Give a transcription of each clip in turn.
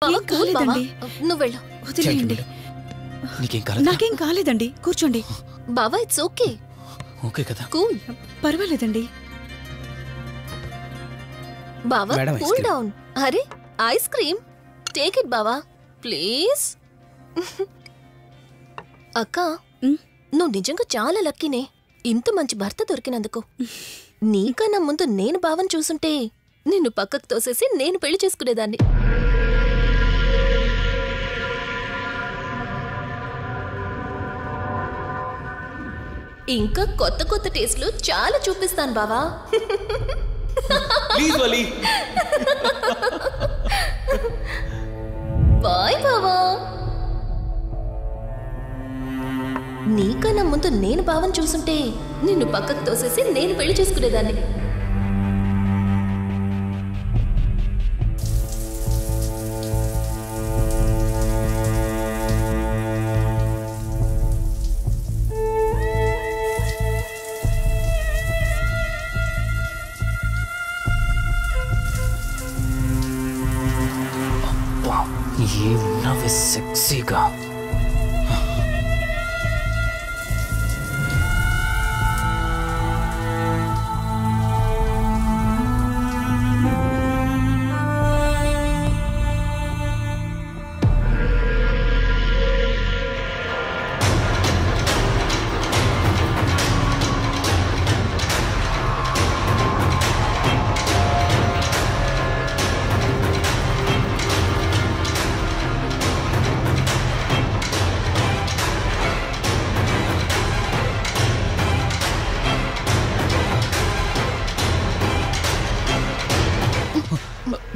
నువ్వు వెళ్ళు. వదిలేయండి. నాకేం కాలేదండి, కూర్చోండి. బావా ఇట్స్ ఓకే. ఓకే కదా? కూల్. పర్వాలేదండి. బావా కూల్ డౌన్. అరే ఐస్ క్రీమ్ టేక్ ఇట్ బావా ప్లీజ్. అక్క నువ్వు నిజంగా చాలా లక్కీనే, ఇంత మంచి భర్త దొరికినందుకు. నీకన్నా ముందు నేను బావని చూసుంటే నిన్ను పక్కకు తోసేసి నేను పెళ్లి చేసుకునేదాన్ని. ఇంకా కొత్త కొత్త టేస్ట్లు చాలా చూపిస్తాను బావా. బాయ్ బావా. నీకన్నా ముందు నేను బావని చూసుంటే నిన్ను పక్కకు తోసేసి నేను పెళ్లి చేసుకునేదాన్ని. ఏమున్నావే సెక్సీగా.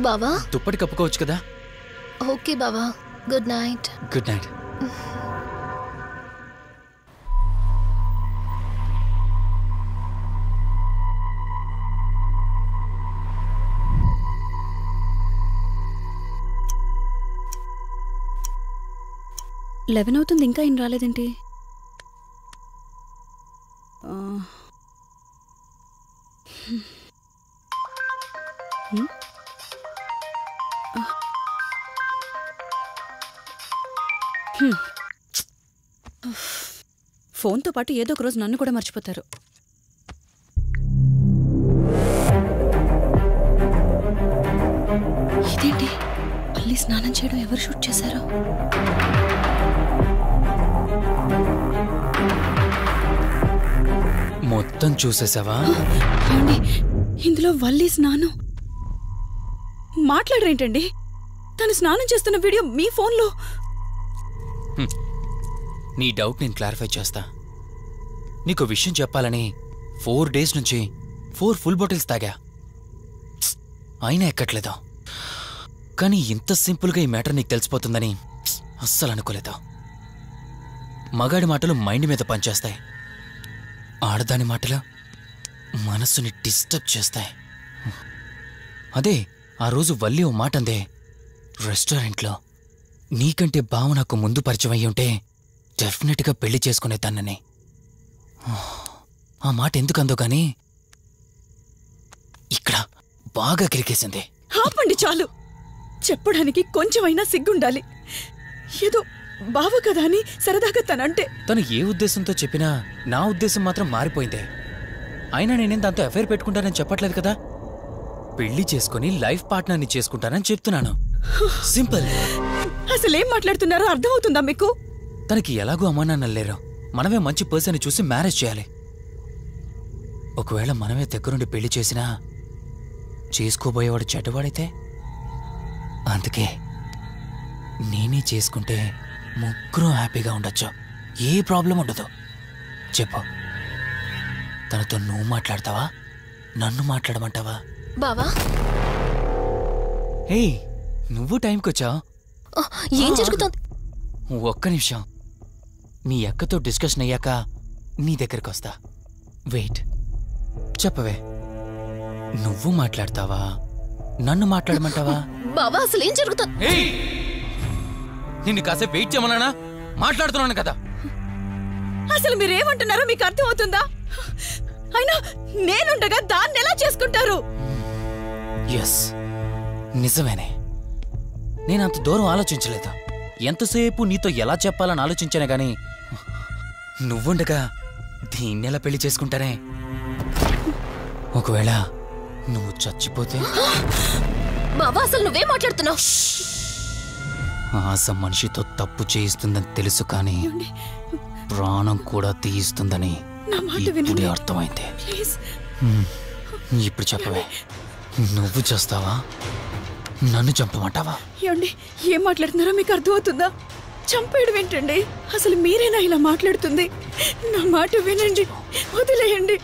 బావా దుప్పటి కప్పుకోవచ్చు కదా? ఓకే బావా, good night. Good night. Eleven అవుతుంది, ఇంకా ఏం రాలేదేంటి? ఫోన్తో పాటు ఏదో ఒక రోజు నన్ను కూడా మర్చిపోతారు. ఇదేంటి మళ్ళీ స్నానం చేయడం ఎవరు షూట్ చేశారో? మొత్తం చూసేసావా? ఇందులో వల్లి స్నానం. మాట్లాడరేంటండి? తను స్నానం చేస్తున్న వీడియో మీ ఫోన్లో. నీ డౌట్ నేను క్లారిఫై చేస్తా. నీకు విషయం చెప్పాలని 4 days నుంచి 4 full bottles తాగా, అయినా ఎక్కట్లేదు. కానీ ఇంత సింపుల్గా ఈ మ్యాటర్ నీకు తెలిసిపోతుందని అస్సలు అనుకోలేదు. మగాడి మాటలు మైండ్ మీద పనిచేస్తాయి, ఆడదాని మాటలు మనస్సుని డిస్టర్బ్ చేస్తాయి. అదే ఆ రోజు వల్లి ఓ మాట అందే రెస్టారెంట్లో, నీకంటే బావ నాకు ముందు పరిచయం అయ్యి ఉంటే డెఫినెట్గా పెళ్లి చేసుకునేదాన్నని. ఆ మాట ఎందుకందో గానీ ఇక్కడ బాగా కిరికేసింది. ఆపండి చాలు. చెప్పడానికి కొంచెమైనా సిగ్గుండాలి. ఏదో బావ కదా అని సరదాగా తనంటే. తను ఏ ఉద్దేశంతో చెప్పినా నా ఉద్దేశం మాత్రం మారిపోయిందే. అయినా నేనేం దాంతో అఫైర్ పెట్టుకుంటానని చెప్పట్లేదు కదా. పెళ్లి చేసుకుని లైఫ్ పార్ట్నర్ని చేసుకుంటానని చెప్తున్నాను. సింపుల్. అసలేం మాట్లాడుతున్నారో అర్థమవుతుందా మీకు? తనకి ఎలాగూ అమ్మానాన్నలు లేరు. మనమే మంచి పర్సన్ చూసి మ్యారేజ్ చేయాలి. ఒకవేళ మనమే దగ్గరుండి పెళ్లి చేసినా చేసుకోబోయేవాడు చెడ్డవాడైతే, అందుకే నేనే చేసుకుంటే ముగ్గురు హ్యాపీగా ఉండొచ్చు, ఏ ప్రాబ్లం ఉండదు. చెప్పు, తనతో నువ్వు మాట్లాడతావా, నన్ను మాట్లాడమంటావా? బావా హే, నువ్వు టైంకొచ్చావు. ఏం జరుగుతుంది? ఒక్క నిమిషం, మీ అక్కతో డిస్కషన్ అయ్యాక నీ దగ్గరికి వస్తా. వెయిట్, చెప్పవే, నువ్వు మాట్లాడతావా, నన్ను మాట్లాడమంటావా? బావా అసలు ఏం జరుగుతుంది? నిన్ను కాసేపు వెయిట్ చేయమన్నానా? మాట్లాడుతున్నాను కదా. అసలు మీరేమంటున్నారో మీకు అర్థమవుతుందా? అయినా నేనుండగా దాన్ని ఎలా చేసుకుంటారు? ఎస్, నిజమేనే. నేనంత దూరం ఆలోచించలేదు. ఎంతసేపు నీతో ఎలా చెప్పాలని ఆలోచించానే గాని నువ్వుండగా దీన్నెలా పెళ్లి చేసుకుంటానే? ఒకవేళ నువ్వు చచ్చిపోతే? బావా అసలు నువ్వే మాట్లాడుతున్నావు? ఆశ మనిషితో తప్పు చేయిస్తుందని తెలుసు, కానీ ప్రాణం కూడా తీయిస్తుందని ఇప్పుడే అర్థమైంది. ఇప్పుడు చెప్పవే, నువ్వు చేస్తావా, నన్ను చంపమంటావా? ఏమండి, ఏం మాట్లాడుతున్నారో మీకు అర్థమవుతుందా? చంపేయడం ఏంటండి? అసలు మీరేనా ఇలా మాట్లాడుతుంది? నా మాట వినండి, వదిలేయండి.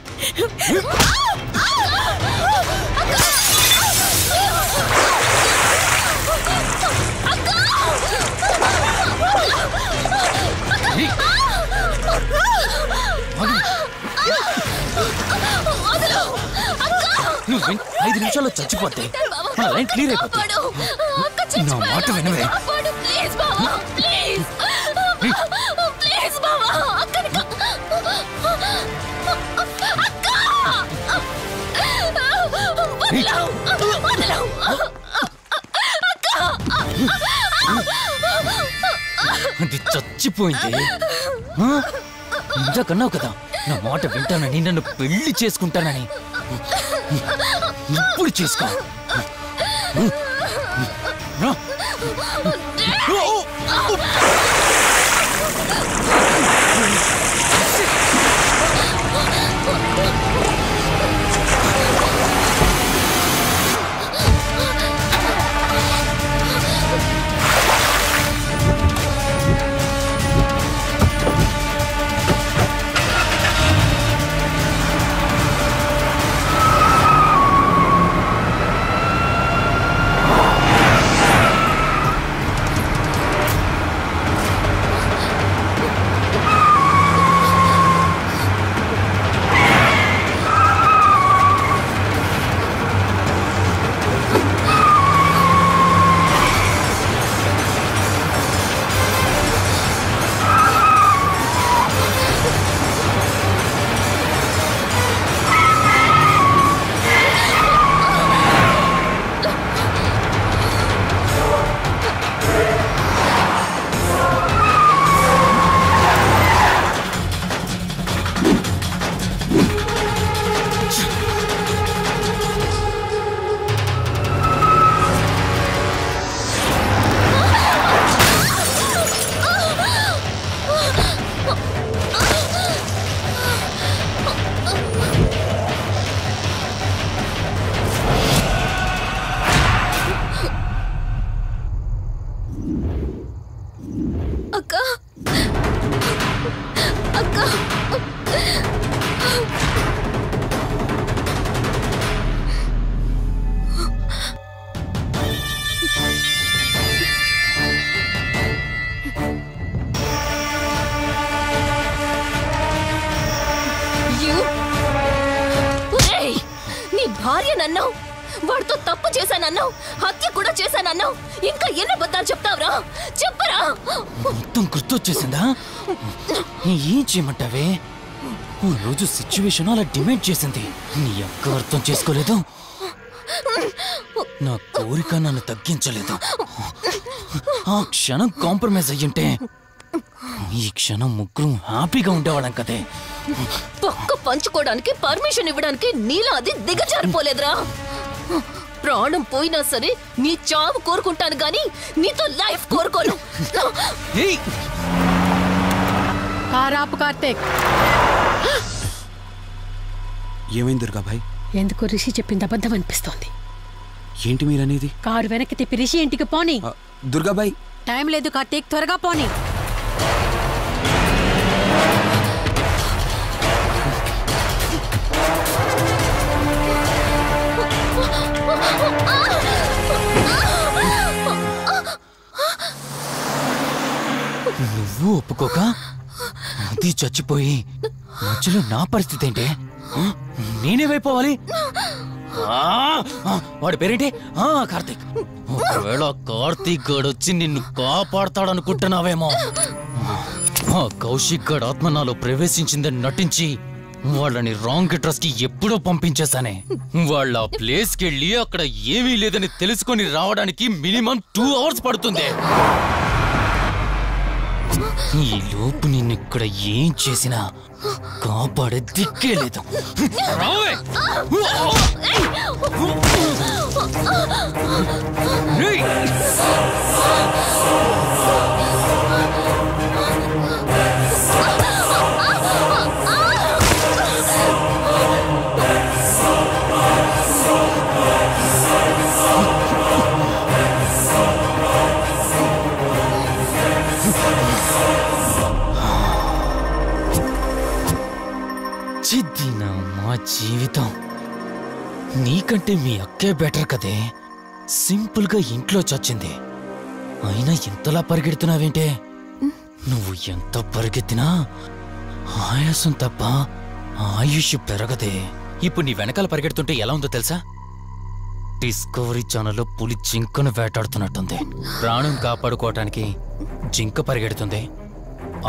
నువ్వు 5 నిమిషాల్లో చచ్చిపోతే మన లైన్ క్లియర్ అయిపోతుంది. నా మాట వినవే. అది చచ్చిపోయింది. ఇంతకన్నావు కదా నా మాట వింటానని, నన్ను పెళ్లి చేసుకుంటానని. ఇప్పుడు చేసుకో. భార్యనన్నావు, వాడితో తప్పు చేశానన్నావు, హత్య కూడా చేశానన్నావు. ఇంకా ఎన్ని అబద్ధాలు చెప్తావురా? చెప్పరా? మొత్తం గుర్తొచ్చేసిందా? ఏం చేయమంటావే? ఓ రోజు సిచ్యువేషన్ అలా డిమాండ్ చేసింది. నీ అక్క అర్థం చేసుకోలేదు. నా కోరిక నన్ను తగ్గించలేదు. ఆ క్షణం కాంప్రమైజ్ అయ్యుంటే ఈ క్షణం ముగ్గురు హ్యాపీగా ఉండేవాళ్ళం కదే. పక్క పంచుకోవడానికి పర్మిషన్ ఇవ్వడానికి నీలా అది దిగజారిపోలేదురా. ప్రాణం పోయినా సరే నీ చావు కోరుకుంటాను గాని నీతో లైఫ్ కోరుకోను. కారాపు కార్తీక్. ఏమైంది దుర్గాభాయ్? ఎందుకో రిషి చెప్పింది అబద్ధం అనిపిస్తోంది. ఏంటి మీరనేది? కారు వెనక్కి తిప్పి రిషి ఇంటికి పోనీ. దుర్గాభాయ్ టైం లేదు కార్తీక్, త్వరగా పోనీ. నువ్వు ఒప్పుకోక అది చచ్చిపోయి మధ్యలో నా పరిస్థితి ఏంటి? నేనేమైపోవాలి? వాడి పేరేంటి? కార్తీక్. ఒకవేళ కార్తీక్ గడు వచ్చి నిన్ను కాపాడతాడనుకుంటున్నావేమో. కౌశిక్ గడ్ ఆత్మ నాలో ప్రవేశించిందని నటించి వాళ్ళని రాంగ్ అడ్రస్ కి ఎప్పుడో పంపించేశానే. వాళ్ళ ప్లేస్కి వెళ్ళి అక్కడ ఏమీ లేదని తెలుసుకొని రావడానికి మినిమం 2 hours పడుతుంది. ఈ లోపు నిన్నిక్కడ ఏం చేసినా కాపాడే దిక్కే లేదు. చిద్దినా మా జీవితం. నీకంటే మీ అక్కే బెటర్ కదే. సింపుల్ గా ఇంట్లో చచ్చింది, అయినా ఎంతలా పరిగెడుతున్నావేంటే? నువ్వు ఎంత పరిగెత్తినా ఆయాసం తప్ప ఆయుష్ పెరగదే. ఇప్పుడు నీ వెనకాల పరిగెడుతుంటే ఎలా ఉందో తెలుసా? డిస్కవరీ ఛానల్లో పులి జింకను వేటాడుతున్నట్టుంది. ప్రాణం కాపాడుకోవటానికి జింక పరిగెడుతుంది,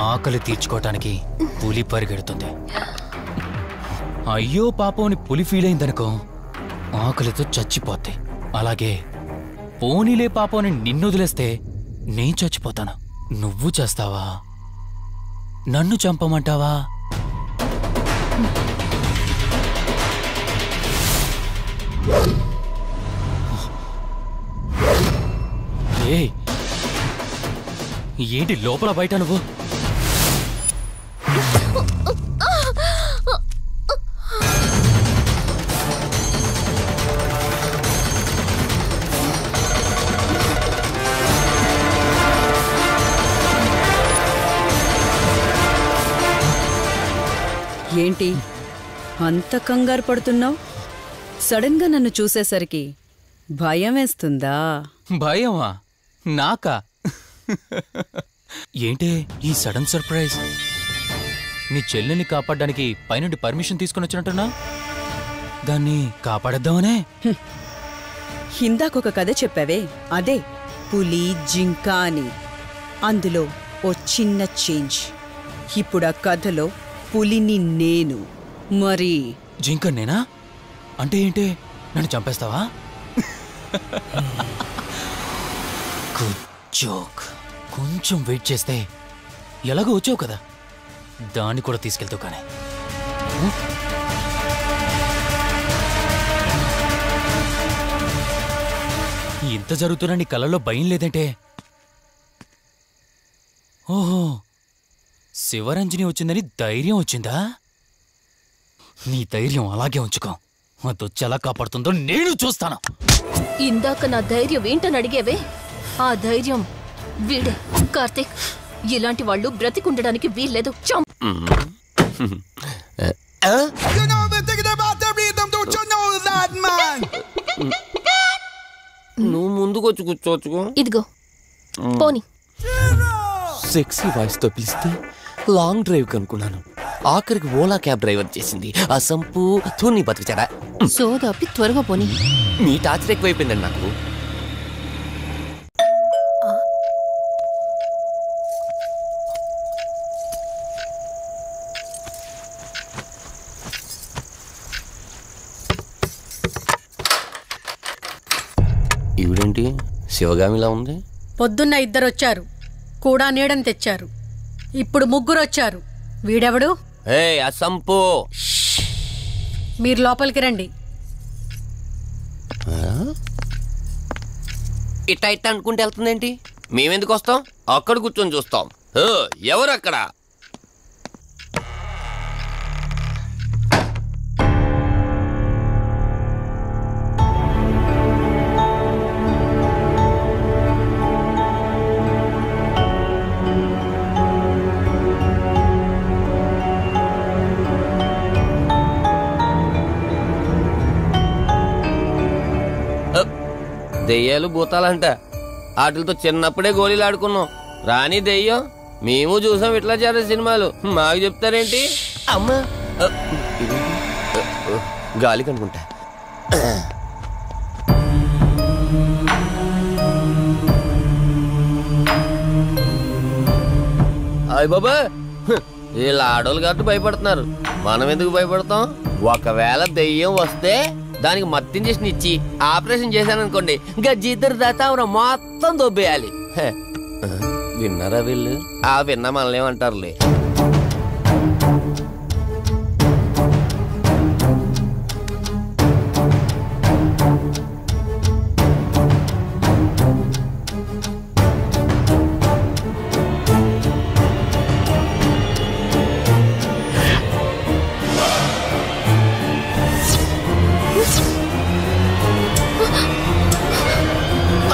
ఆకలి తీర్చుకోవటానికి పులి పరిగెడుతుంది. అయ్యో పాపం అని పులి ఫీల్ అయిందనుకో, ఆకలితో చచ్చిపోద్ది. అలాగే పోనీలే పాపం అని నిన్ను వదిలేస్తే నేను చచ్చిపోతాను. నువ్వు చేస్తావా? నన్ను చంపమంటావా? ఏంటి లోపల బయట నువ్వు? ఏంటి అంత కంగారు పడుతున్నావు? సడన్ గా నన్ను చూసేసరికి భయం వేస్తుందా? భయమా? నాకా? ఏంటే ఈ సడన్ సర్ప్రైజ్? నీ చెల్లెల్ని కాపాడడానికి పైనుండి పర్మిషన్ తీసుకుని వచ్చినట్టున్నా? దాన్ని కాపాడేద్దామనే? ఇందాకొక కథ చెప్పావే, అదే పులి జింక అని. అందులో ఓ చిన్న చేంజ్. ఇప్పుడు ఆ కథలో పులిని నేను. మరి జింక నేనా? అంటే ఏంటి? నన్ను చంపేస్తావా? Good joke. కొంచెం వెయిట్ చేస్తే ఎలాగో వచ్చావు కదా, దాన్ని కూడా తీసుకెళ్తావు. కానీ ఇంత జరుగుతున్నా నీ కళ్ళలో భయం లేదంటే? ఓహో, శివరంజని వచ్చిందని ధైర్యం వచ్చిందా? నీ ధైర్యం అలాగే ఉంచుకో. అదొచ్చి ఎలా కాపాడుతుందో నేను చూస్తాను. ఇందాక నా ధైర్యం ఏంటని అడిగేవే, ఆ ధైర్యం వీడే. కార్తీక్, ఇలాంటి వాళ్ళు బ్రతికుండడానికి వీల్లేదు. నువ్వు ముందుకొచ్చి కూర్చోవచ్చు. ఇదిగో పోనీ. సెక్సీ వాయిస్ తో పిలిస్తే లాంగ్ డ్రైవ్ కనుకున్నాను. ఆఖరికి ఓలా క్యాబ్ డ్రైవర్ చేసింది ఆ సంపు తూని బతికిచారా? సోదాపి త్వరగా పోనీ. మీ టార్చర్ ఎక్కువైపోయిందండి నాకు. ఈవిడేంటి శివగామిలా ఉంది? పొద్దున్న 2 వచ్చారు, కూడా నీడని తెచ్చారు. ఇప్పుడు 3 వచ్చారు. వీడెవడు? ఏ అసంపు, మీరు లోపలికి రండి. ఇట్టా ఇట్టా అనుకుంటే వెళ్తుందేంటి? మేమెందుకు వస్తాం? అక్కడ కూర్చొని చూస్తాం. ఎవరు అక్కడ? దెయ్యాలు భూతాలంట. వాటితో చిన్నప్పుడే గోళీలు ఆడుకున్నాం. రాని దెయ్యం మేము చూసాం ఇట్లా చేరే సినిమాలు. మాకు చెప్తారేంటి? అమ్మా గాలి కనుకుంటా. అయ్య బాబా, వీళ్ళు ఆడోళ్ళు కాబట్టి భయపడుతున్నారు. మనం ఎందుకు భయపడతాం? ఒకవేళ దెయ్యం వస్తే దానికి మత్తు ఇంజెక్షన్ ఇచ్చి ఆపరేషన్ చేశాననుకోండి, ఇంకా జీతరు దాతావరం మొత్తం దొబ్బేయాలి. విన్నారా వీళ్ళు? విన్నా మనల్ని ఏమంటారులే.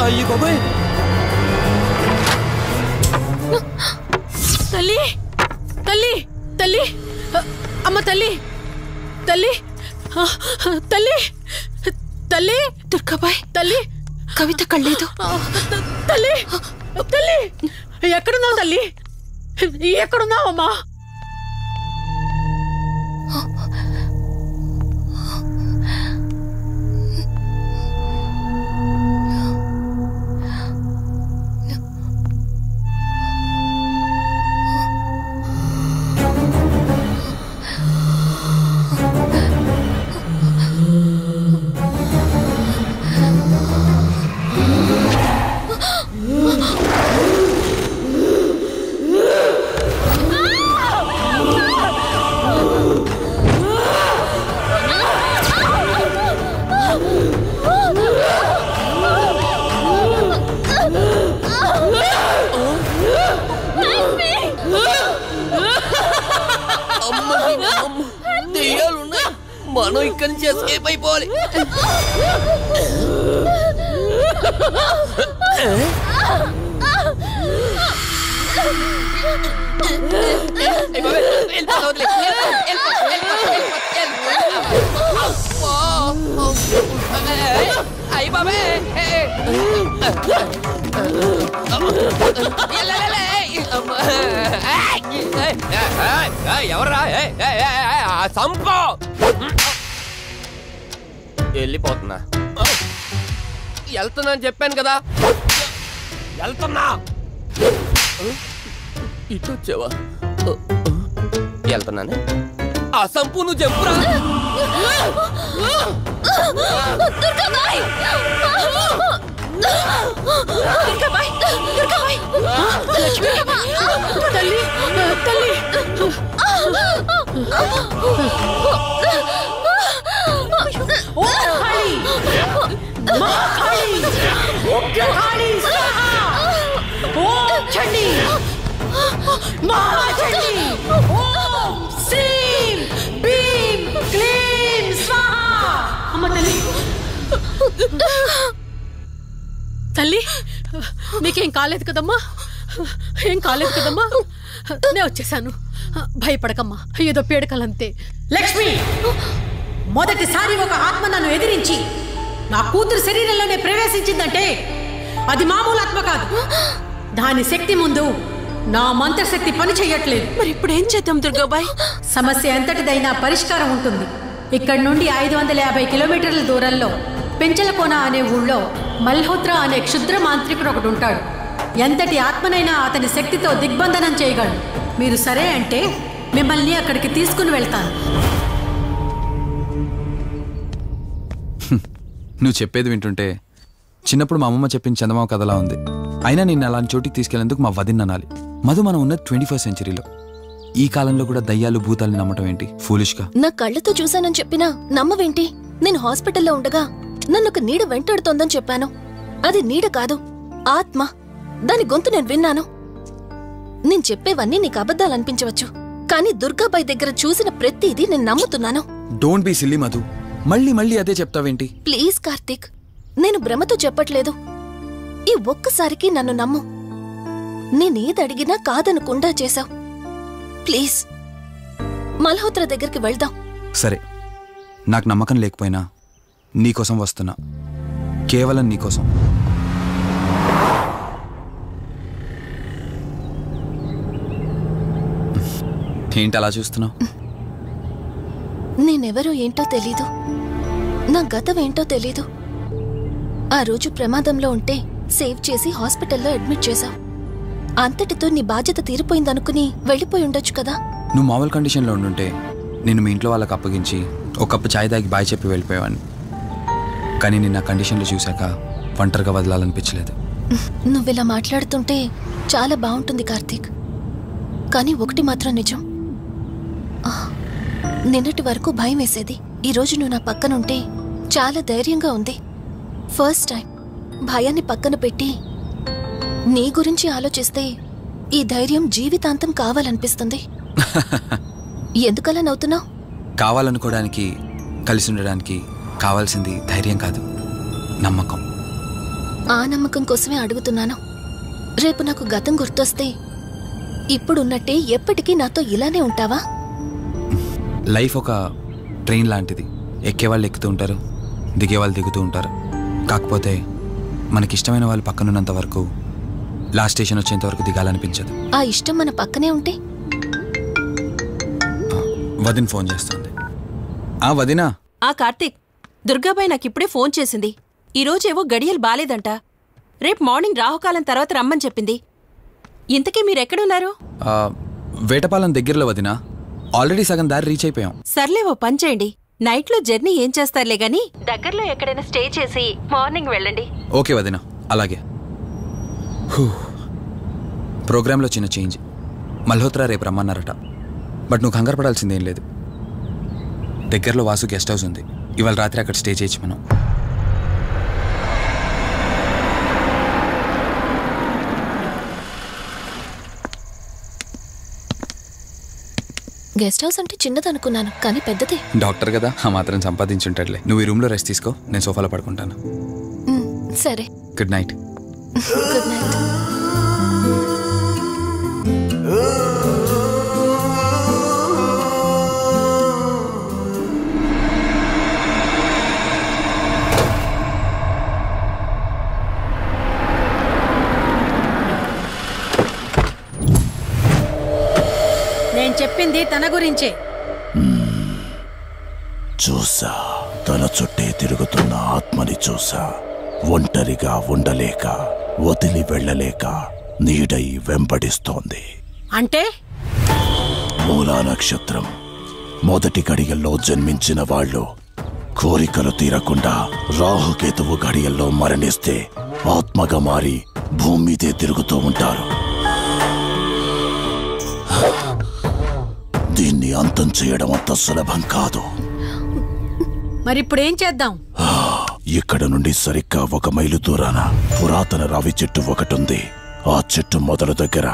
అయ్యో బాబాయ్, తల్లి తల్లి తల్లి అమ్మ తల్లి తల్లి తల్లి తల్లి దుర్గాబాయ్, తల్లి కవిత కళ్ళేదు. తల్లి తల్లి ఎక్కడున్నావు తల్లి? ఎక్కడున్నావమ్మా? దెయ్యాలున్నాయి, మనం ఇక్కడి నుంచి ఎస్కేప్ అయిపోవాలి. అయ్యి బాబే, ఎవరా సంపో? వెళ్ళిపోతున్నా, వెళ్తున్నా అని చెప్పాను కదా, వెళ్తున్నా. ఇటు వచ్చావా? వెళ్తున్నాను. ఆ సంపు నువ్వు చెప్పురా. తల్లి తల్లి తల్లి నీకేం కాలేదు కదమ్మా? ఏం కాలేదు కదమ్మా? నేను వచ్చేసాను, భయపడకమ్మా, ఏదో పీడకలంతే. లక్ష్మి, మొదటిసారి ఒక ఆత్మ నన్ను ఎదిరించి నా కూతురు శరీరంలోనే ప్రవేశించిందంటే అది మామూలు ఆత్మ కాదు. దాని శక్తి ముందు నా మంత్రశక్తి పని చెయ్యట్లేదు. మరి ఇప్పుడు ఏం చేద్దాం దుర్గాబాయ్? సమస్య ఎంతటిదైనా పరిష్కారం ఉంటుంది. ఇక్కడ నుండి 550 కిలోమీటర్ల దూరంలో పెంచలకోన అనే ఊళ్ళో మల్హోత్రా అనే క్షుద్ర మాంత్రికుడు ఒకడు ఉంటాడు. ఎంతటి ఆత్మనైనా అతని శక్తితో దిగ్బంధనం చేయగలడు. మీరు సరే అంటే మిమ్మల్ని అక్కడికి తీసుకుని వెళ్తాను. నువ్వు చెప్పేది వింటుంటే చిన్నప్పుడు మా అమ్మమ్మ చెప్పిన చందమామ కథలా ఉంది. అయినా నిన్ను అలాంటి చోటికి తీసుకెళ్లేందుకు మా వదిన అనాలి. మధు, మనం ఉన్నది 21st సెంచరీలో. ఈ కాలంలో కూడా దయ్యాలు భూతాల్ని నమ్మటం ఏంటి? ఫూలిష్గా. నా కళ్ళతో చూశానని చెప్పినా నమ్మవేంటి? నేను హాస్పిటల్లో ఉండగా నన్ను ఒక నీడ వెంటాడుతోందని చెప్పాను. అది నీడ కాదు, ఆత్మ. దాని గొంతు నేను విన్నాను. నేను చెప్పేవన్నీ నీకు అబద్ధాలు అనిపించవచ్చు, కానీ దుర్గాబాయ్ దగ్గర చూసిన ప్రతిదీ నేను నమ్ముతున్నాను. డోంట్ బీ సిల్లీ మధు, మళ్ళీ మళ్ళీ అదే చెప్తావేంటి? ప్లీజ్ కార్తీక్, నేను భ్రమతో చెప్పట్లేదు. ఈ ఒక్కసారికి నన్ను నమ్ము. నేనేదడిగినా కాదనకుండా చేశావు. ప్లీజ్ మల్హోత్రా దగ్గరికి వెళ్దాం. సరే, నాకు నమ్మకం లేకపోయినా నీకోసం వస్తున్నా, కేవలం నీకోసం. ఏంటి అలా చూస్తున్నావు? నేనెవరో ఏంటో తెలీదు, నా గతం ఏంటో తెలీదు. ఆ రోజు ప్రమాదంలో ఉంటే సేవ్ చేసి హాస్పిటల్లో అడ్మిట్ చేశావు. అంతటితో నీ బాధ్యత తీరిపోయిందనుకుని వెళ్ళిపోయి ఉండొచ్చు కదా. నువ్వు మామూలు కండిషన్లో ఉండుంటే నేను మీ ఇంట్లో వాళ్ళకి అప్పగించి ఒక కప్పు ఛాయ్ తాగి బాయ్ చెప్పి వెళ్ళిపోయేవాడిని. కానీ నేను ఆ కండిషన్లో చూశాక ఒంటరిగా వదలాలనిపించలేదు. నువ్విలా మాట్లాడుతుంటే చాలా బాగుంటుంది కార్తీక్. కానీ ఒకటి మాత్రం నిజం, నిన్నటి వరకు భయం వేసేది. ఈరోజు నువ్వు నా పక్కనుంటే చాలా ధైర్యంగా ఉంది. ఫస్ట్ టైం భయాన్ని పక్కన పెట్టి నీ గురించి ఆలోచిస్తే ఈ ధైర్యం జీవితాంతం కావాలనిపిస్తుంది. ఎందుకలా నవ్వుతున్నావు? కావాలనుకోవడానికి, కలిసి ఉండడానికి కావాల్సింది ధైర్యం కాదు, నమ్మకం. ఆ నమ్మకం కోసమే అడుగుతున్నాను. రేపు నాకు గతం గుర్తొస్తే ఇప్పుడున్నట్టే ఎప్పటికీ నాతో ఇలానే ఉంటావా? లైఫ్ ఒక ట్రైన్ లాంటిది. ఎక్కేవాళ్ళు ఎక్కుతూ ఉంటారు, దిగేవాళ్ళు దిగుతూ ఉంటారు. కాకపోతే మనకిష్టమైన వాళ్ళు పక్కనున్నంత వరకు లాస్ట్ స్టేషన్ వచ్చేంత వరకు దిగాలనిపించదు. ఆ ఇష్టం మన పక్కనే ఉంటే? వదిన ఫోన్ చేస్తుంది. వదినా. కార్తీక్, దుర్గాబాయ్ నాకిప్పుడే ఫోన్ చేసింది. ఈరోజేవో గడియలు బాలేదంట. రేపు మార్నింగ్ రాహుకాలం తర్వాత రమ్మని చెప్పింది. ఇంతకీ మీరెక్కడున్నారు? వేటపాలెం దగ్గరలో వదినా. ఆల్రెడీ సగం దారి రీచ్ అయిపోయాం. సర్లే, ఓ పని చేయండి. నైట్లో జర్నీ ఏం చేస్తారులే గాని దగ్గరలో ఎక్కడైనా స్టే చేసి మార్నింగ్ వెళ్ళండి. ఓకే వదినా, అలాగే. ప్రోగ్రాంలో చిన్న చేంజ్. మల్హోత్రా రేపు రమ్మన్నారట. బట్ నువ్వు కంగారు పడాల్సిందేం లేదు. దగ్గరలో వాసు గెస్ట్ హౌస్ ఉంది. ఇవాళ రాత్రి అక్కడ స్టే చేయొచ్చు మనం. గెస్ట్ హౌస్ అంటే చిన్నదనుకున్నాను, కానీ పెద్దదే. డాక్టర్ కదా, ఆ మాత్రం సంపాదించుంటాడులే. నువ్వు ఈ రూమ్లో రెస్ట్ తీసుకో, నేను సోఫాలో పడుకుంటాను. సరే, గుడ్ నైట్. Good night. నేను చెప్పింది తన గురించే. చూసా, తన చుట్టే తిరుగుతున్న ఆత్మని చూసా. ఒంటరిగా ఉండలేక, వదిలి వెళ్ళలేక నీడై వెంబడిస్తోంది. అంటే మూలా నక్షత్రం మొదటి గడియల్లో జన్మించిన వాళ్ళు కోరికలు తీరకుండా రాహుకేతువు గడియల్లో మరణిస్తే ఆత్మగా మారి భూమి మీదే తిరుగుతూ ఉంటారు. దీన్ని అంతం చేయడం అంత సులభం కాదు. మరిప్పుడేం చేద్దాం? ఇక్కడ నుండి సరిగ్గా 1 మైలు దూరాన పురాతన రావి చెట్టు ఒకటుంది. ఆ చెట్టు మొదలు దగ్గర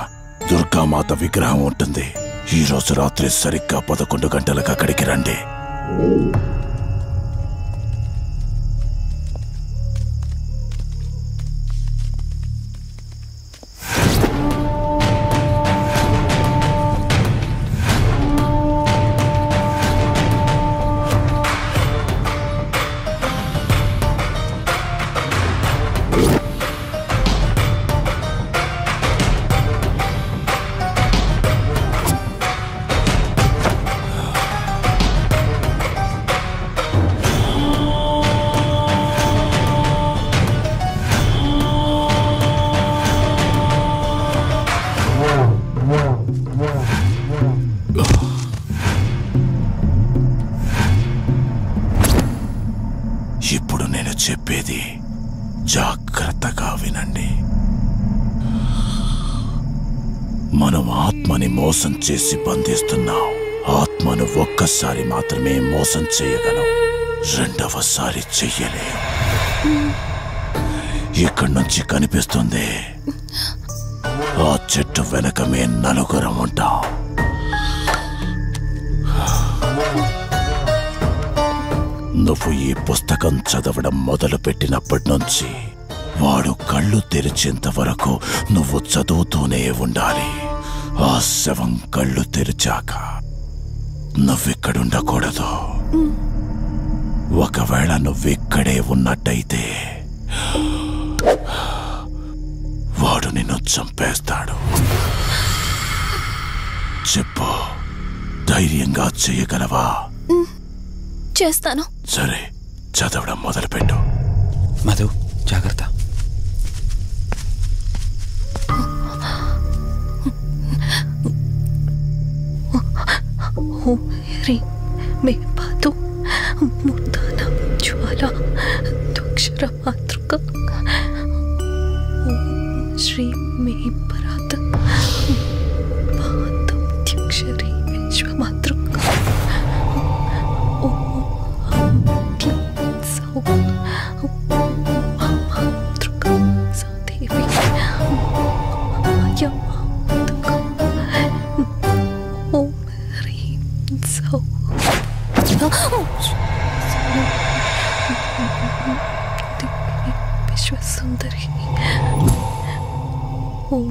దుర్గామాత విగ్రహం ఉంటుంది. ఈ రోజు రాత్రి సరిగ్గా 11 గంటలకు అక్కడికి రండి. ఇప్పుడు నేను చెప్పేది జాగ్రత్తగా వినండి. మనం ఆత్మని మోసం చేసి బంధిస్తున్నాం. ఆత్మను ఒక్కసారి మాత్రమే మోసం చేయగలం, రెండవసారి చెయ్యలేం. ఇక్కడి నుంచి కనిపిస్తుంది, ఆ చెట్టు వెనకమే నలుగురం ఉంటాం. నువ్వు ఈ పుస్తకం చదవడం మొదలుపెట్టినప్పటి నుంచి వాడు కళ్ళు తెరిచేంత వరకు నువ్వు చదువుతూనే ఉండాలి. ఆ శవం కళ్ళు తెరిచాక నువ్విక్కడుండకూడదు. ఒకవేళ నువ్విక్కడే ఉన్నట్టయితే వాడు నిన్ను చంపేస్తాడు. చెప్పు, ధైర్యంగా చేయగలవా? చేస్తాను. సరే, చదవడం మొదలుపెట్టు. మధు, జాగ్రత్త. ఓం హ్రీం మే పాతు మూర్ధాన జ్వాల దుక్షర మాతృక ఓం శ్రీం మే పరాత పాతం త్యక్షరీ విశ్వమాతృక ఓం క్లీం సౌ మాతృక సాదేవి యమాతృక ఓం హ్రీం సౌ విశ్వసుందరి ఓం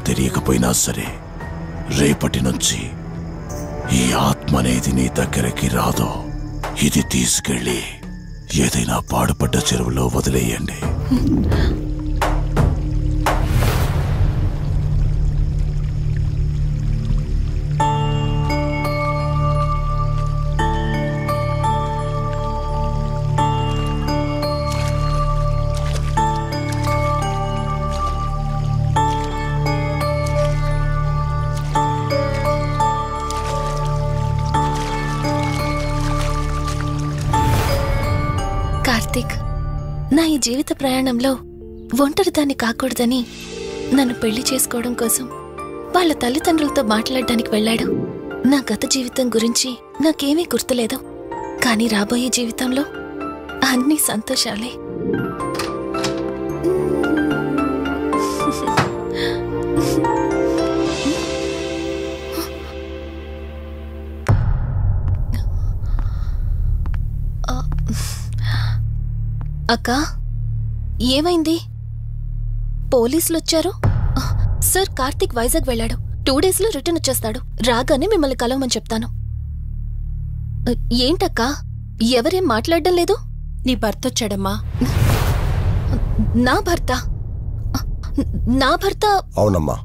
తెలియకపోయినా సరే రేపటి నుంచి ఈ ఆత్మ అనేది నీ దగ్గరికి రాదు. ఇది తీసుకెళ్ళి ఏదైనా పాడుపడ్డ చెరువులో వదిలేయండి. నా ఈ జీవిత ప్రయాణంలో ఒంటరిదాన్ని కాకూడదని నన్ను పెళ్లి చేసుకోవడం కోసం వాళ్ళ తల్లిదండ్రులతో మాట్లాడడానికి వెళ్ళాడు. నా గత జీవితం గురించి నాకేమీ గుర్తులేదు, కానీ రాబోయే జీవితంలో అన్ని సంతోషాలే. అక్కా, ఏమైంది? పోలీసులు వచ్చారు. సార్, కార్తీక్ వైజాగ్ వెళ్ళాడు. 2 డేస్లో రిటర్న్ వచ్చేస్తాడు. రాగానే మిమ్మల్ని కలవమని చెప్తాను. ఏంటక్కా, ఎవరేం మాట్లాడడం లేదు? నీ భర్త వచ్చాడమ్మా. నా భర్త? నా భర్త? అవునమ్మా,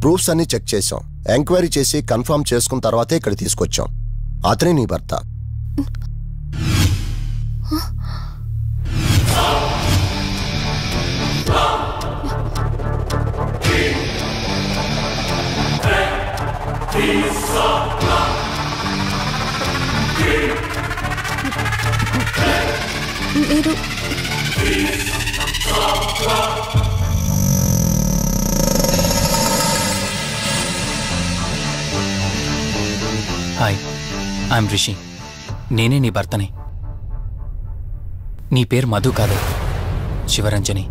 ప్రూఫ్స్ అన్ని చెక్ చేశాం. ఎంక్వైరీ చేసి కన్ఫర్మ్ చేసుకున్న తర్వాతే ఇక్కడ తీసుకొచ్చాం. అతనే నీ భర్త. మీరు హాయ్, ఐఎమ్ రిషి. నేనే నీ భర్తని. నీ పేరు మధు కాదు, శివరంజని.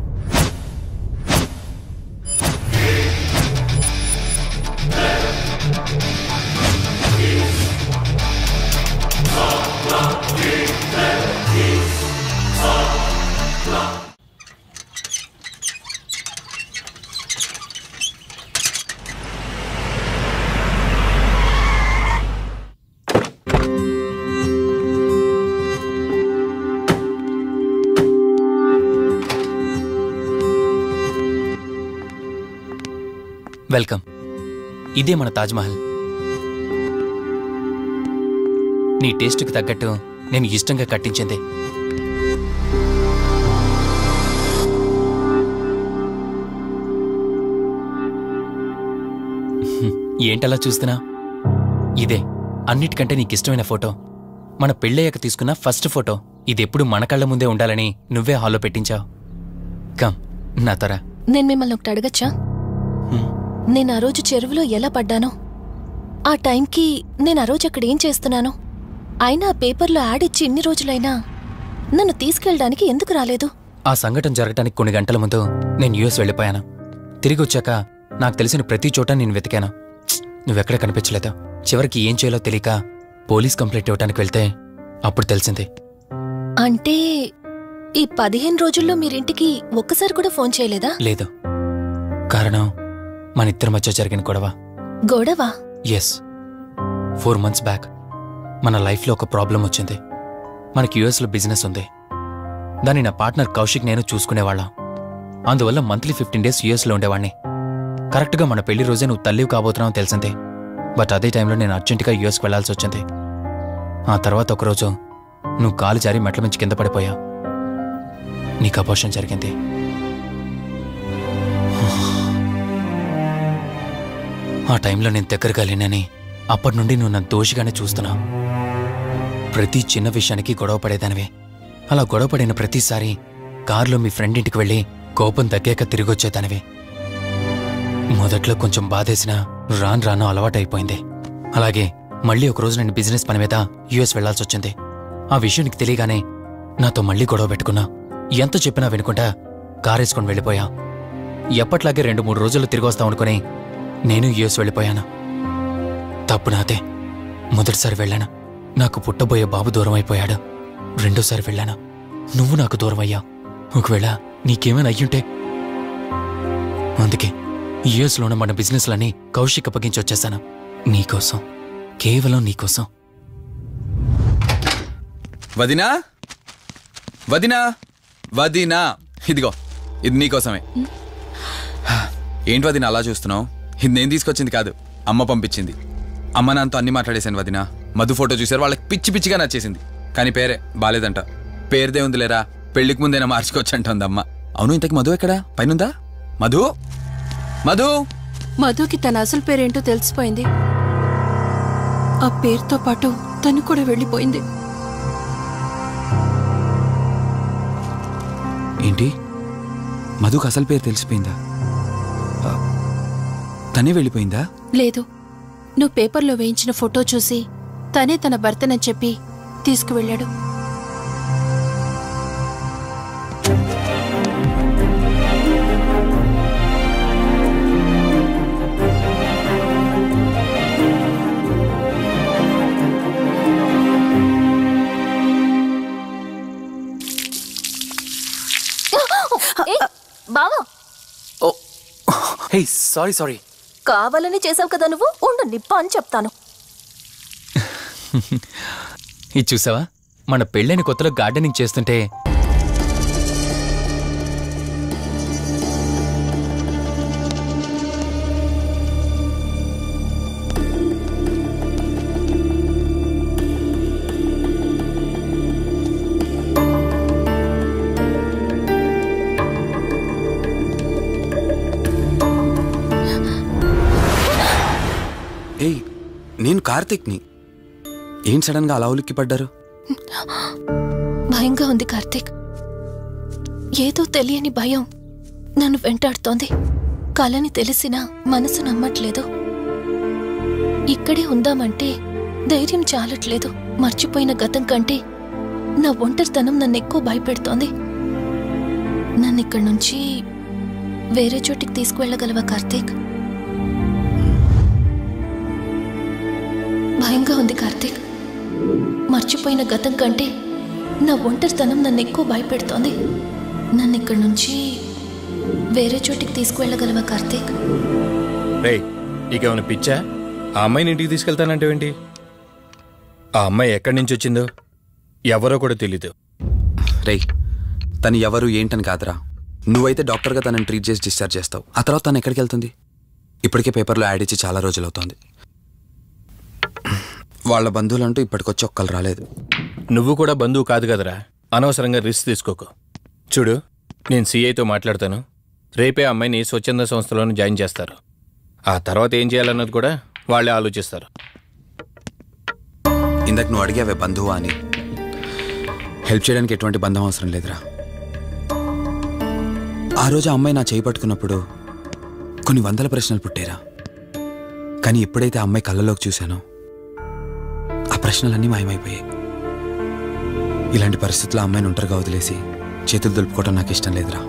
వెల్కమ్. ఇదే మన తాజ్మహల్. నీ టేస్ట్కి తగ్గట్టు నేను ఇష్టంగా కట్టించింది. ఏంటలా చూస్తున్నా? ఇదే అన్నిటికంటే నీకిష్టమైన ఫోటో. మన పెళ్ళయ్యాక తీసుకున్న ఫస్ట్ ఫోటో. ఇదెప్పుడు మన కళ్ళ ముందే ఉండాలని నువ్వే హాల్లో పెట్టించావు. కమ్ నా తరా. నేను మిమ్మల్ని ఒకటి అడగచ్చా? నేను ఆ రోజు చెరువులో ఎలా పడ్డానో, ఆ టైంకి నేను ఆ రోజు అక్కడ ఏం చేస్తున్నాను, అయినా ఆ పేపర్లో యాడ్ ఇచ్చి ఇన్ని రోజులైనా నన్ను తీసుకెళ్ళడానికి ఎందుకు రాలేదు? ఆ సంఘటన జరగటానికి కొన్ని గంటల ముందు నేను యుఎస్ వెళ్ళిపోయాను. తిరిగి వచ్చాక నాకు తెలిసిన ప్రతి చోట నేను వెతికాను. నువ్వెక్కడ కనిపించలేదు. చివరికి ఏం చేయాలో తెలియక పోలీస్ కంప్లైంట్ ఇవ్వడానికి వెళ్తే అప్పుడు తెలిసింది. అంటే ఈ 15 రోజుల్లో మీరింటికి ఒక్కసారి కూడా ఫోన్ చేయలేదా? లేదు. కారణం మన ఇద్దరి మధ్య జరిగిన గొడవ. గొడవ? ఎస్. 4 months బ్యాక్ మన లైఫ్లో ఒక ప్రాబ్లం వచ్చింది. మనకి యుఎస్లో బిజినెస్ ఉంది. దాన్ని నా పార్ట్నర్ కౌశిక్ నేను చూసుకునేవాళ్ళం. అందువల్ల మంత్లీ 15 days యుఎస్లో ఉండేవాణ్ణి. కరెక్ట్గా మన పెళ్లి రోజే నువ్వు తల్లివి కాబోతున్నావు తెలిసిందే. బట్ అదే టైంలో నేను అర్జెంటుగా యుఎస్కి వెళ్లాల్సి వచ్చింది. ఆ తర్వాత ఒకరోజు నువ్వు కాలు జారి మెట్ల మించి కింద పడిపోయావు. నీకు అబోర్షన్ జరిగింది. ఆ టైంలో నేను దగ్గరగా లేనని అప్పటి నుండి నువ్వు నన్ను దోషిగానే చూస్తున్నావు. ప్రతి చిన్న విషయానికి గొడవ పడేదానివే. అలా గొడవ పడిన ప్రతిసారి కారులో మీ ఫ్రెండ్ ఇంటికి వెళ్ళి కోపం తగ్గాక తిరిగి వచ్చేదానివే. మొదట్లో కొంచెం బాధేసినా రాను రాను అలవాటైపోయింది. అలాగే మళ్ళీ ఒకరోజు నేను బిజినెస్ పని మీద యుఎస్ వెళ్లాల్సి వచ్చింది. ఆ విషయం నీకు తెలియగానే నాతో మళ్ళీ గొడవ పెట్టుకున్నా. ఎంత చెప్పినా వినుకుంటా కారేసుకొని వెళ్ళిపోయా. ఎప్పట్లాగే 2-3 రోజుల్లో తిరిగి వస్తావు అనుకుని నేను యుఎస్ వెళ్ళిపోయాను. తప్పు నాదే. మొదటిసారి వెళ్ళాను, నాకు పుట్టబోయే బాబు దూరం అయిపోయాడు. రెండోసారి వెళ్ళాను, నువ్వు నాకు దూరం అయ్యా. ఒకవేళ నీకేమైనా అయ్యుంటే. అందుకే యుఎస్లో ఉన్న మన బిజినెస్లన్నీ కౌశిక్ అప్పగించి వచ్చేసాను. నీకోసం, కేవలం నీకోసం. వదినా, వదినా, వదినా, ఇదిగో ఇది నీకోసమే. ఏంటి వదినా అలా చూస్తున్నావు? ఇది నేను తీసుకొచ్చింది కాదు, అమ్మ పంపించింది. అమ్మ నాన్నతో అన్ని మాట్లాడేశాను వదినా. మధు ఫోటో చూసారు, వాళ్ళకి పిచ్చి పిచ్చిగా నచ్చేసింది. కానీ పేరే బాలేదంట. పేరుదే ఉందిలేరా, పెళ్లికి ముందైనా మార్చుకోవచ్చు అంటుంది అమ్మ. అవును, ఇంతకి మధు ఎక్కడా? పైనుందా? మధు, మధు. మధుకి తన అసలు పేరేంటో తెలిసిపోయింది. ఆ పేరుతో పాటు తను కూడా వెళ్ళిపోయింది. ఏంటి? మధుకు అసలు పేరు తెలిసిపోయిందా? తనే వెళ్ళిపోయిందా? లేదు, నువ్వు పేపర్లో వేయించిన ఫోటో చూసి తనే తన భర్తనని చెప్పి తీసుకువెళ్ళాడు. బావా, హే సారీ సారీ. కావాలని చేసావు కదా నువ్వు. ఉండు, నిప్ప అని చెప్తాను. ఇది చూసావా, మన పెళ్ళైన కొత్తలో గార్డెనింగ్ చేస్తుంటే ఏయ్, నేను కార్తిక్ని. ఏం సడన్ గా అలా ఉలిక్కి పడ్డారు? భయంగా ఉంది కార్తీక్. ఏదో తెలియని భయం నన్ను వెంటాడుతోంది. కలని తెలిసినా మనసు నమ్మట్లేదు. ఇక్కడే ఉందామంటే ధైర్యం చాలట్లేదు. మర్చిపోయిన గతం కంటే నా ఒంటరితనం నన్ను ఎక్కువ భయపెడుతోంది. నన్నిక్కడి నుంచి వేరే చోటికి తీసుకువెళ్ళగలవా కార్తీక్? భయంగా ఉంది కార్తీక్. మర్చిపోయిన గతం కంటే నా ఒంటరితనం నన్ను ఎక్కువ భయపెడుతోంది. నన్ను ఇక్కడి నుంచి వేరే చోటికి తీసుకువెళ్ళగలవా కార్తీక్? రేయ్, నీకేమైనా పిచ్చా? ఆ అమ్మాయిని ఇంటికి తీసుకెళ్తానంటేంటి? ఆ అమ్మాయి ఎక్కడి నుంచి వచ్చిందో ఎవరో కూడా తెలీదు. రేయ్, తను ఎవరు ఏంటని కాదురా. నువ్వైతే డాక్టర్గా తనని ట్రీట్ చేసి డిశ్చార్జ్ చేస్తావు. ఆ తర్వాత తను ఎక్కడికి వెళ్తుంది? ఇప్పటికే పేపర్లో యాడ్ ఇచ్చి చాలా రోజులవుతోంది. వాళ్ళ బంధువులంటూ ఇప్పటికొచ్చి ఒక్కరు రాలేదు. నువ్వు కూడా బంధువు కాదు కదరా, అనవసరంగా రిస్క్ తీసుకోకు. చూడు, నేను సిఐతో మాట్లాడతాను. రేపే అమ్మాయిని స్వచ్ఛంద సంస్థలోనే జాయిన్ చేస్తారు. ఆ తర్వాత ఏం చేయాలన్నది కూడా వాళ్ళే ఆలోచిస్తారు. ఇందాక నువ్వు అడిగావే బంధువా అని. హెల్ప్ చేయడానికి ఎటువంటి బంధం అవసరం లేదురా. ఆ రోజు అమ్మాయి నా చేయి పట్టుకున్నప్పుడు కొన్ని వందల ప్రశ్నలు పుట్టారా. కానీ ఎప్పుడైతే ఆ అమ్మాయి కళ్ళలోకి చూశానో ఆ ప్రశ్నలన్నీ మాయమైపోయాయి. ఇలాంటి పరిస్థితుల్లో అమ్మాయిని ఒంటరిగా వదిలేసి చేతులు దులుపుకోవడం నాకు ఇష్టం లేదురా.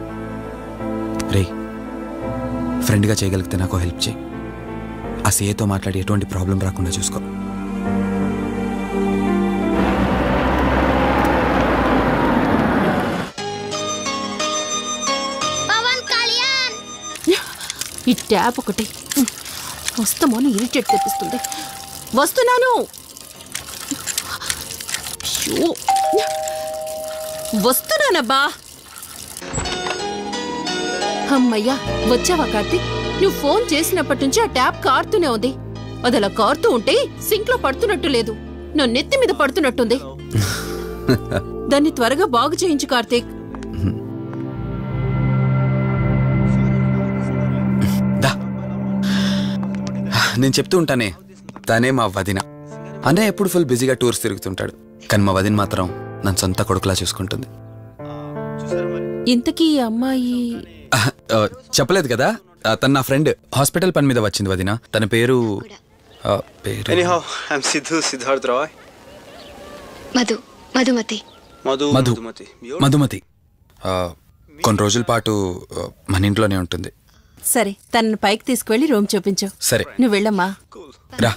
రే, ఫ్రెండ్గా చేయగలిగితే నాకు హెల్ప్ చేయి. ఆ సీఏతో మాట్లాడి ఎటువంటి ప్రాబ్లం రాకుండా చూసుకో. ఈ ట్యాప్ ఒకటి వస్తామని ఇరిటేట్ తెప్పిస్తుంది. వస్తున్నాను. వస్తున్నానబ్బా. అమ్మయ్యా, వచ్చావా కార్తీక్? నువ్వు ఫోన్ చేసినప్పటి నుంచి ఆ ట్యాప్ కారుతూనే ఉంది. అది అలా కారుతూ ఉంటే సింక్ లో పడుతున్నట్టు లేదు, నా నెత్తి మీద పడుతున్నట్టుంది. దాన్ని త్వరగా బాగు చేయించు కార్తీక్. నేను చెప్తూ ఉంటానే, తనే మా వదిన. అన్నయ్య ఎప్పుడు ఫుల్ బిజీగా టూర్స్ తిరుగుతుంటాడు, కానీ మా వదిన మాత్రం నన్ను సొంత కొడుకులా చూసుకుంటుంది. ఇంతకీ ఈ అమ్మాయి చెప్పలేదు కదా, తను నా ఫ్రెండ్. హాస్పిటల్ పని మీద వచ్చింది వదిన. తన పేరు Anyhow, I'm Siddharth Roy. Madhumati. Madhumati కొన్ని రోజుల పాటు మన ఇంట్లోనే ఉంటుంది. సరే, తనను పైకి తీసుకువెళ్ళి రూమ్ చూపించు. సరే, నువ్వు వెళ్ళమ్మా. రా.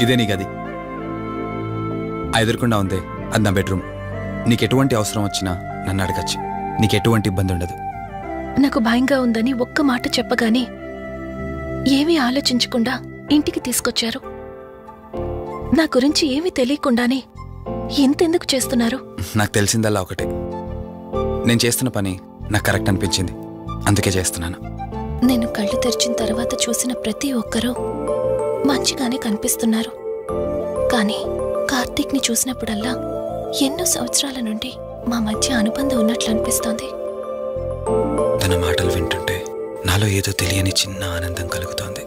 ఇదే నీ గది. ఎదురుకుండా ఉందే, అది నా బెడ్రూమ్. నీకు ఎటువంటి అవసరం వచ్చినా నన్ను అడగచ్చు. నీకు ఎటువంటి ఇబ్బంది ఉండదు. నాకు భయంగా ఉందని ఒక్క మాట చెప్పగానే ఏమీ ఆలోచించకుండా ఇంటికి తీసుకొచ్చారు. నా గురించి ఏమీ తెలియకుండానే ఇంతెందుకు చేస్తున్నారు? నాకు తెలిసిందల్లా ఒకటే, నేను చేస్తున్న పని నాకు కరెక్ట్ అనిపించింది, అందుకే చేస్తున్నాను. నేను కళ్ళు తెరిచిన తర్వాత చూసిన ప్రతి ఒక్కరూ మంచిగానే కనిపిస్తున్నారు. కానీ కార్తీక్ని చూసినప్పుడల్లా ఎన్నో సంవత్సరాల నుండి మా మధ్య అనుబంధం ఉన్నట్లు అనిపిస్తోంది. తన మాటలు వింటుంటే నాలో ఏదో తెలియని చిన్న ఆనందం కలుగుతోంది.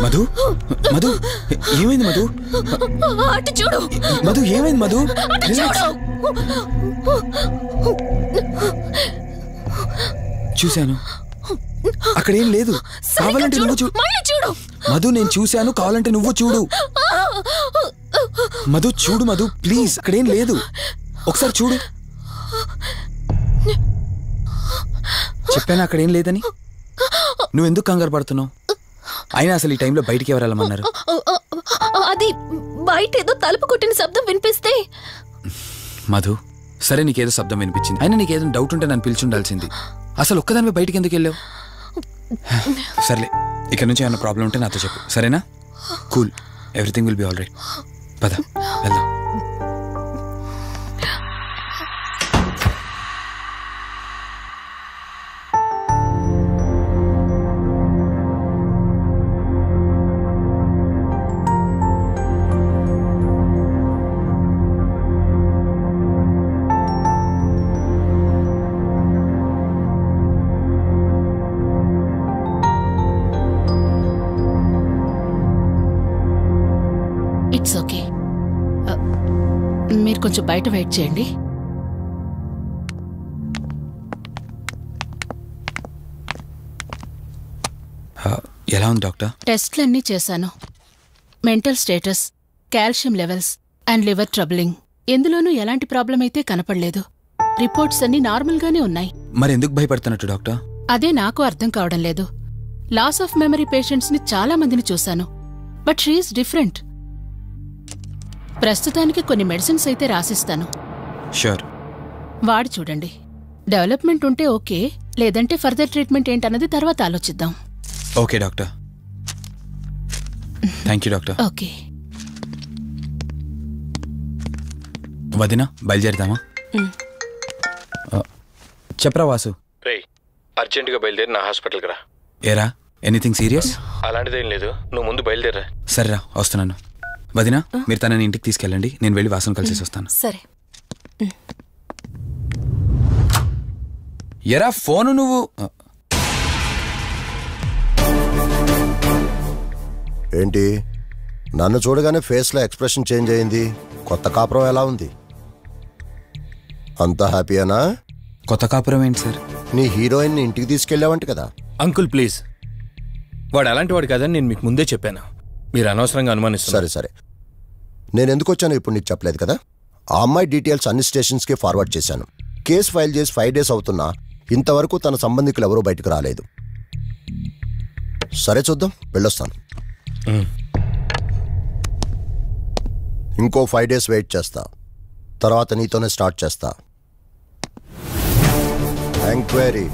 మధు మధు ఏమైంది మధు? అటు చూడు మధు ఏమైంది మధు? చూశాను, అక్కడేం లేదు. కావాలంటే నువ్వు చూడు మధు. నేను చూశాను, కావాలంటే నువ్వు చూడు. మధు చూడు మధు, ప్లీజ్. అక్కడేం లేదు, ఒకసారి చూడు. చెప్పాను అక్కడేం లేదని. నువ్వెందుకు కంగారు పడుతున్నావు? అయినా అసలు ఈ టైంలో బయటికి ఎవరు వెళ్ళమన్నారు? అది బయట ఏదో తలుపు కొట్టిన శబ్దం వినిపిస్తే. మధు, సరే నీకేదో శబ్దం వినిపించింది, అయినా నీకేదో డౌట్ ఉంటే నన్ను పిలిచుండాల్సింది. అసలు ఒక్కదానిపై బయటికి ఎందుకు వెళ్ళావు? సర్లే, ఇక్కడ నుంచి ఏమైనా ప్రాబ్లం ఉంటే నాతో చెప్పు, సరేనా? Cool, everything will be all right. పద వెళ్దాం. It's okay. మీరు కొంచెం బయట వెయిట్ చేయండి. ఎలా ఉంది డాక్టర్? టెస్ట్లన్నీ చేశాను. Mental status, calcium levels and liver troubling, ఎందులోనూ ఎలాంటి ప్రాబ్లం అయితే కనపడలేదు. రిపోర్ట్స్ అన్నీ నార్మల్గానే ఉన్నాయి. మరి ఎందుకు భయపడుతున్నట్టు డాక్టర్? అదే నాకు అర్థం కావడం లేదు. లాస్ ఆఫ్ మెమరీ పేషెంట్స్ని చాలా మందిని చూశాను, బట్ షీఈస్ డిఫరెంట్. ప్రస్తుతానికి కొన్ని మెడిసిన్స్ అయితే రాసిస్తాను. షూర్. వాడి చూడండి. డెవలప్మెంట్ ఉంటే ఓకే, లేదంటే ఫర్దర్ ట్రీట్మెంట్ ఏంటన్నది తర్వాత ఆలోచిద్దాం. Okay doctor. Thank you doctor. Okay. వదినా, బయలుదేరుదామా? చెప్పరా వాసు. రే, అర్జెంటుగా బయలుదేరి నా హాస్పిటల్కి రా. ఏరా, ఎనీథింగ్ సీరియస్? అలాంటిదేం లేదు, నువ్వు ముందు బయలుదేరా. సరేరా, వస్తున్నాను. వదినా, మీరు తనని ఇంటికి తీసుకెళ్ళండి, నేను వెళ్ళి వాసన కలిసి వస్తాను. సరే. ఎరా ఫోను నువ్వు? ఏంటి, నన్ను చూడగానే ఫేస్లో ఎక్స్ప్రెషన్ చేంజ్ అయింది? కొత్త కాపురం ఎలా ఉంది? అంతా హ్యాపీయేనా? కొత్త కాపురం ఏంటి సార్? నీ హీరోయిన్ ఇంటికి తీసుకెళ్ళావంట కదా? అంకుల్ ప్లీజ్, వాడు అలాంటి వాడు కాదని నేను మీకు ముందే చెప్పాను. మీరు అనవసరంగా అనుమానిస్తారు. సరే సరే, నేను ఎందుకు వచ్చానో ఇప్పుడు నీకు చెప్పలేదు కదా. ఆ అమ్మాయి డీటెయిల్స్ అన్ని స్టేషన్స్కి ఫార్వర్డ్ చేశాను. కేసు ఫైల్ చేసి 5 days అవుతున్నా ఇంతవరకు తన సంబంధికులు ఎవరూ బయటకు రాలేదు. సరే చూద్దాం, వెళ్ళొస్తాను. ఇంకో 5 days వెయిట్ చేస్తా, తర్వాత నీతోనే స్టార్ట్ చేస్తా ఎంక్వైరీ.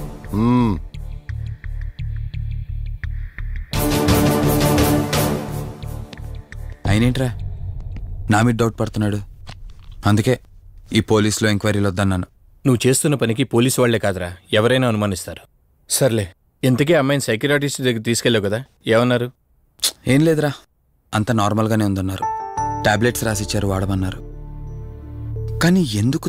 అయినేంట్రా నా మీద డౌట్ పడుతున్నాడు? అందుకే ఈ పోలీసులో ఎంక్వైరీలు వద్దన్నాను. నువ్వు చేస్తున్న పనికి పోలీసు వాళ్లే కాదురా, ఎవరైనా అనుమానిస్తారు. సర్లే, ఇంతకీ అమ్మాయిని సైకియాట్రిస్ట్ దగ్గర తీసుకెళ్ళావు కదా, ఏమన్నారు? ఏం లేదురా, అంత నార్మల్గానే ఉందన్నారు. టాబ్లెట్స్ రాసిచ్చారు, వాడమన్నారు. కానీ ఎందుకు